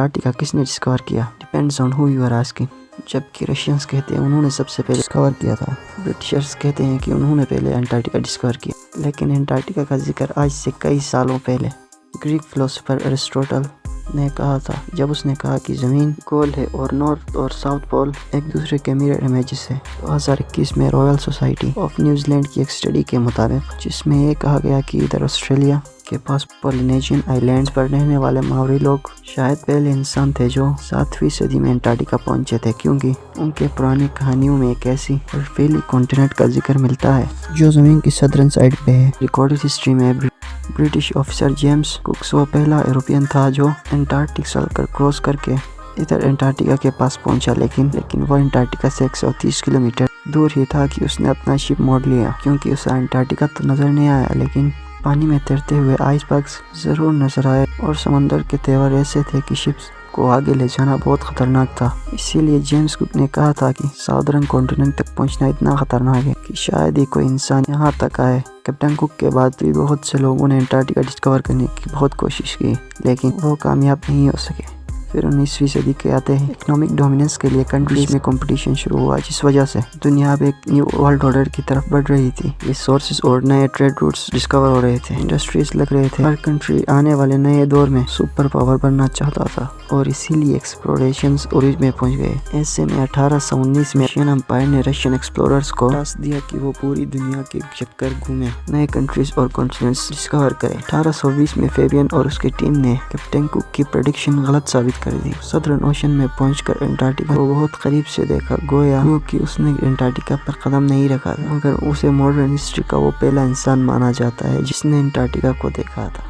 Antarctica किसने discover किया? Depends on who you are asking. जबकि रशियंस कहते हैं उन्होंने सबसे पहले डिस्कवर किया था। ब्रिटिशर्स कहते हैं कि उन्होंने पहले अंटार्कटिका डिस्कवर किया। लेकिन अंटार्कटिका का जिक्र आज से कई सालों पहले ग्रीक फिलोसोफर एरिस्टोटल ने कहा था, जब उसने कहा कि ज़मीन गोल है और नॉर्थ और साउथ पोल एक दूसरे के मिरर इमेजेस है। 2021 में रॉयल सोसाइटी ऑफ न्यूजीलैंड की एक स्टडी के मुताबिक, जिसमें ये कहा गया कि इधर ऑस्ट्रेलिया के पास पोलिनेशियन आइलैंड्स पर रहने वाले मावरी लोग शायद पहले इंसान थे जो 7वीं सदी में अंटार्कटिका पहुंचे थे, क्योंकि उनके पुरानी कहानियों में एक ऐसी बर्फीली कॉन्टिनेंट का जिक्र मिलता है जो ज़मीन की सदर्न साइड पे है। रिकॉर्डेड हिस्ट्री में ब्रिटिश ऑफिसर जेम्स कुक्स वो पहला यूरोपियन था जो अंटार्कटिक सर्कल क्रॉस करके इधर अंटार्कटिका के पास पहुंचा, लेकिन वो अंटार्कटिका से 130 किलोमीटर दूर ही था कि उसने अपना शिप मोड़ लिया, क्योंकि उसे अंटार्कटिका तो नजर नहीं आया लेकिन पानी में तैरते हुए आइसबर्ग्स जरूर नजर आए और समंदर के तेवर ऐसे थे कि शिप्स को आगे ले जाना बहुत खतरनाक था। इसीलिए जेम्स कुक ने कहा था कि साउदर्न कॉन्टिनेंट तक पहुंचना इतना खतरनाक है कि शायद ही कोई इंसान यहाँ तक आए। कैप्टन कुक के बाद भी बहुत से लोगों ने अंटार्कटिका डिस्कवर करने की बहुत कोशिश की, लेकिन वो कामयाब नहीं हो सके। फिर 19वीं सदी के आते ही इकोनॉमिक डोमिनेंस के लिए कंट्रीज में कंपटीशन शुरू हुआ, जिस वजह से दुनिया अब एक न्यू वर्ल्ड ऑर्डर की तरफ बढ़ रही थी। रिसोर्सेज और नए ट्रेड रूट्स डिस्कवर हो रहे थे, इंडस्ट्रीज लग रहे थे। हर कंट्री आने वाले नए दौर में सुपर पावर बनना चाहता था और इसीलिए एक्सप्लोरेशंस ओरिज में पहुंच गए। ऐसे में 1819 में रशियन एम्पायर ने रशियन एक्सप्लोरर्स को टास्क दिया कि वो पूरी दुनिया के चक्कर घूमे, नए कंट्रीज और कॉन्टिनेंट्स डिस्कवर करें। 1820 में फेबियन और उसकी टीम ने कैप्टन कुक की प्रेडिक्शन गलत साबित कर दी। सदर्न ओशन में पहुंचकर अंटार्कटिका को बहुत करीब से देखा, गोया कि उसने अंटार्कटिका पर कदम नहीं रखा था, मगर उसे मॉडर्न हिस्ट्री का वो पहला इंसान माना जाता है जिसने अंटार्कटिका को देखा था।